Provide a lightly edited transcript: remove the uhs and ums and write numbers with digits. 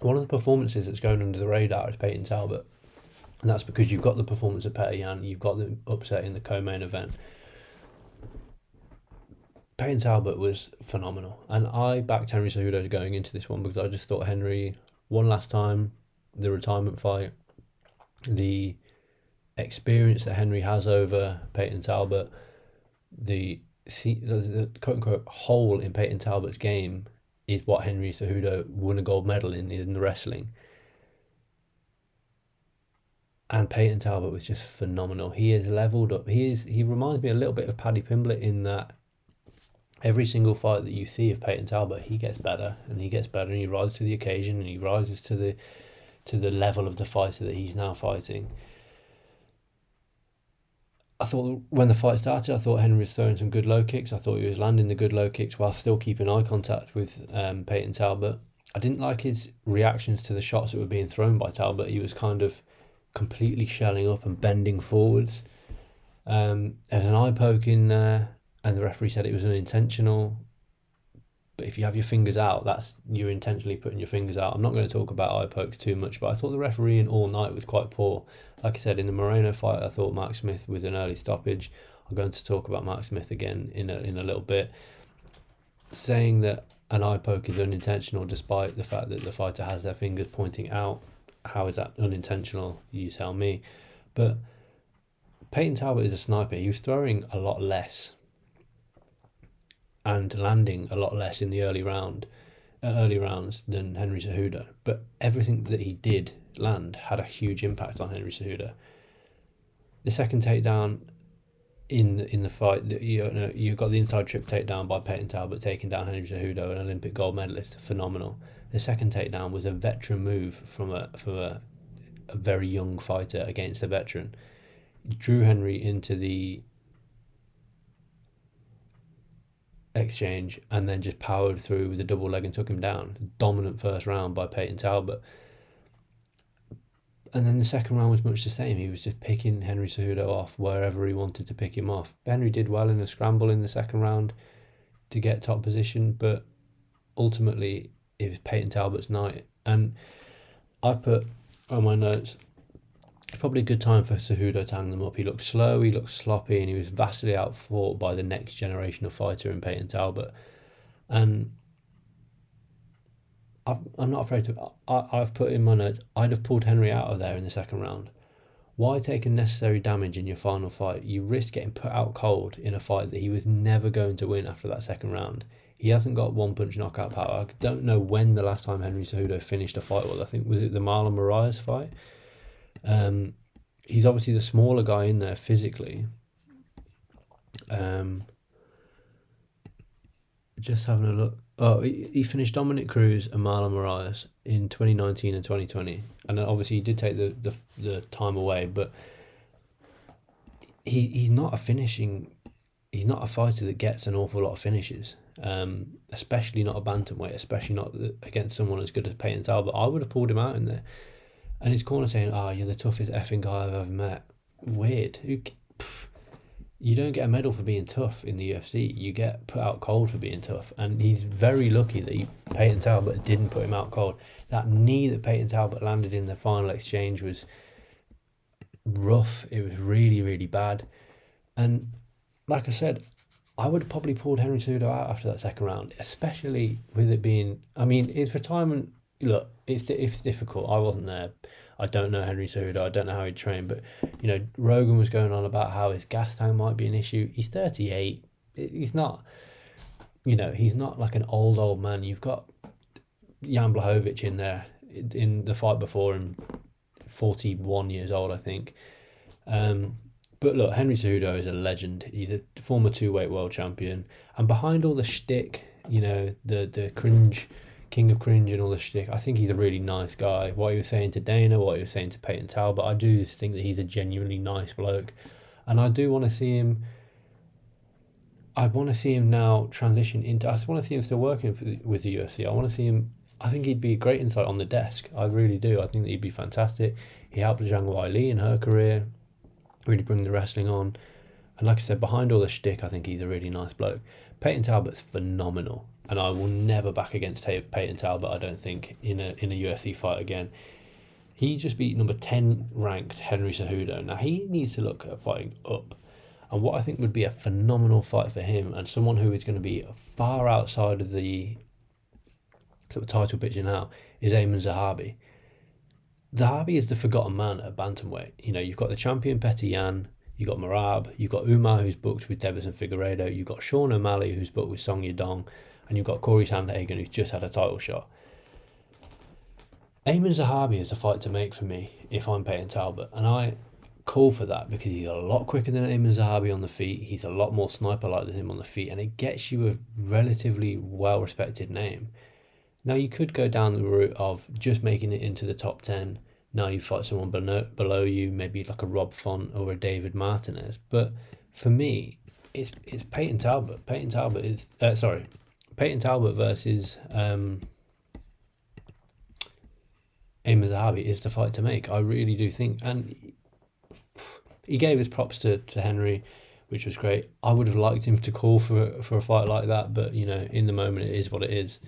One of the performances that's going under the radar is Payton Talbott, and that's because you've got the performance of Petr Yan, you've got the upset in the co-main event. Payton Talbott was phenomenal, and I backed Henry Cejudo going into this one because I just thought Henry won last time, the retirement fight, the experience that Henry has over Payton Talbott, the quote-unquote hole in Payton Talbott's game is what Henry Cejudo won a gold medal in the wrestling. And Payton Talbott was just phenomenal. He has leveled up. He reminds me a little bit of Paddy Pimblett in that every single fight that you see of Payton Talbott, he gets better and he gets better and he rises to the occasion and he rises to the level of the fighter that he's now fighting. I thought when the fight started, I thought Henry was throwing some good low kicks. I thought he was landing the good low kicks while still keeping eye contact with Payton Talbott. I didn't like his reactions to the shots that were being thrown by Talbott. He was kind of completely shelling up and bending forwards. There's an eye poke in there, and the referee said it was unintentional. But if you have your fingers out, that's you're intentionally putting your fingers out. I'm not going to talk about eye pokes too much, but I thought the refereeing all night was quite poor. Like I said, in the Moreno fight, I thought Mark Smith with an early stoppage. I'm going to talk about Mark Smith again in a little bit. Saying that an eye poke is unintentional despite the fact that the fighter has their fingers pointing out. How is that unintentional? You tell me. But Payton Talbott is a sniper. He was throwing a lot less and landing a lot less in the early rounds than Henry Cejudo. But everything that he did land had a huge impact on Henry Cejudo. The second takedown in the fight, you got the inside trip takedown by Payton Talbott taking down Henry Cejudo, an Olympic gold medalist, phenomenal. The second takedown was a veteran move from a very young fighter against a veteran. He drew Henry into the exchange and then just powered through with a double leg and took him down. Dominant first round by Payton Talbott. And then the second round was much the same. He was just picking Henry Cejudo off wherever he wanted to pick him off. Henry did well in a scramble in the second round to get top position, but ultimately it was Payton Talbott's night. And I put on my notes, probably a good time for Cejudo to hang them up. He looked slow, he looked sloppy, and he was vastly outfought by the next generation of fighter in Payton Talbott. And I'm not afraid to... I've put in my notes, I'd have pulled Henry out of there in the second round. Why take unnecessary damage in your final fight? You risk getting put out cold in a fight that he was never going to win after that second round. He hasn't got one-punch knockout power. I don't know when the last time Henry Cejudo finished a fight was. I think, was it the Marlon Moraes fight? He's obviously the smaller guy in there physically. Just having a look. Oh, he finished Dominic Cruz and Marlon Moraes in 2019 and 2020, and obviously he did take the time away. But he's not a finishing. He's not a fighter that gets an awful lot of finishes. Especially not a bantamweight, especially not against someone as good as Payton Talbott. I would have pulled him out in there. And his corner saying, you're the toughest effing guy I've ever met. Weird. You don't get a medal for being tough in the UFC. You get put out cold for being tough. And he's very lucky that Payton Talbott didn't put him out cold. That knee that Payton Talbott landed in the final exchange was rough. It was really, really bad. And like I said, I would have probably pulled Henry Cejudo out after that second round, especially with it being... I mean, his retirement... Look, it's difficult. I wasn't there. I don't know Henry Cejudo. I don't know how he trained. But, Rogan was going on about how his gas tank might be an issue. He's 38. He's not... he's not like an old man. You've got Jan Blachowicz in there in the fight before him, 41 years old, I think. But look, Henry Cejudo is a legend. He's a former two-weight world champion. And behind all the shtick, the cringe... King of cringe and all the shtick, I think he's a really nice guy. What he was saying to Dana, what he was saying to Payton Talbott, I do think that he's a genuinely nice bloke, and I do want to see him. I want to see him now transition into. I just want to see him still working with the UFC. I want to see him. I think he'd be a great insight on the desk. I really do. I think that he'd be fantastic. He helped Zhang Weili in her career, really bring the wrestling on. And like I said, behind all the shtick, I think he's a really nice bloke. Payton Talbott's phenomenal. and I will never back against Payton Talbot, I don't think, in a UFC fight again. He just beat number 10 ranked Henry Cejudo. Now, he needs to look at fighting up. And what I think would be a phenomenal fight for him, and someone who is going to be far outside of the sort of title picture now, is Ayman Zahabi. Zahabi is the forgotten man at bantamweight. You know, you've got the champion Petr Yan, you've got Marab, you've got Umar, who's booked with Deiveson Figueiredo, you've got Sean O'Malley, who's booked with Song Yadong, and you've got Corey Sandhagen, who's just had a title shot. Ayman Zahabi is the fight to make for me if I'm Payton Talbot, and I call for that because he's a lot quicker than Ayman Zahabi on the feet. He's a lot more sniper-like than him on the feet, and it gets you a relatively well-respected name. Now, you could go down the route of just making it into the top 10. Now you fight someone below you, maybe like a Rob Font or a David Martinez. But for me, it's Payton Talbot. Payton Talbot versus Ayman Zahabi is the fight to make. I really do think. And he gave his props to Henry, which was great. I would have liked him to call for a fight like that, but, you know, in the moment, it is what it is.